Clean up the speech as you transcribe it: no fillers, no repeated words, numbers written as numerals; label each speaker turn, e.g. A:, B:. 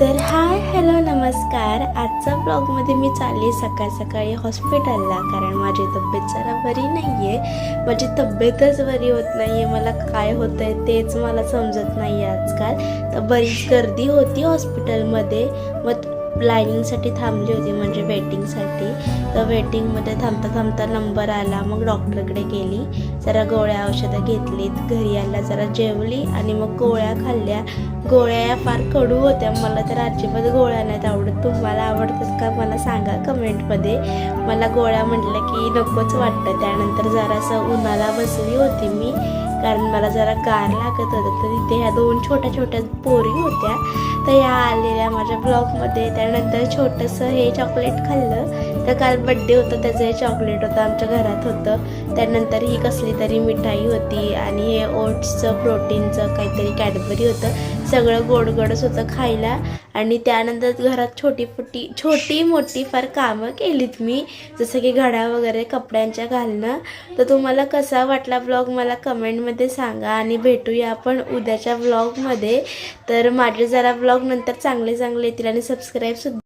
A: तर hi hello नमस्कार। आजच्या ब्लॉगमध्ये मी चालली सकाळी हॉस्पिटलला, कारण माझी तब्येत जरा बरी नाही आहे। माझी तब्येतच बरी होत नाही आहे, मला काय होतं आहे तेच मला समजत नाही आहे आजकाल। तर बरीच गर्दी होती हॉस्पिटलमध्ये, मग लाईनिंगसाठी थांबली होती, म्हणजे वेटिंगसाठी। तर वेटिंगमध्ये थांबता थांबता नंबर आला, मग डॉक्टरकडे गेली, जरा गोळ्या औषधं घेतलीत, घरी आला जरा जेवली आणि मग गोळ्या खाल्ल्या। गोळ्या या फार कडू होत्या, मला तर अजिबात गोळ्या नाहीत आवडत। तुम्हाला आवडतात का मला सांगा कमेंटमध्ये। मला गोळ्या म्हटलं की नकोच वाटतं। त्यानंतर जरासं उन्हाला बसली होती मी, कारण मला जरा गार लागत होतं। तर तिथे ह्या दोन छोट्या छोट्या पोरी होत्या, तर ह्या आलेल्या माझ्या ब्लॉगमध्ये। त्यानंतर छोटंसं हे चॉकलेट खाल्लं, तर काल बड्डे होतं त्याचं हे चॉकलेट होतं, आमच्या घरात होतं। त्यानंतर ही कसली तरी मिठाई होती आणि हे ओट्सचं प्रोटीनचं काहीतरी कॅडबरी होतं। सगळं गोड गोडच होतं खायला। आणि त्यानंतर घरात छोटी मोठी फार कामं केलीत मी, जसं की घड्या वगैरे कपड्यांच्या घालणं। तर तुम्हाला कसा वाटला ब्लॉग मला कमेंटमध्ये सांगा, आणि भेटूया आपण उद्याच्या ब्लॉगमध्ये। तर माझे जरा ब्लॉग नंतर चांगले येतील, आणि सबस्क्राईबसुद्धा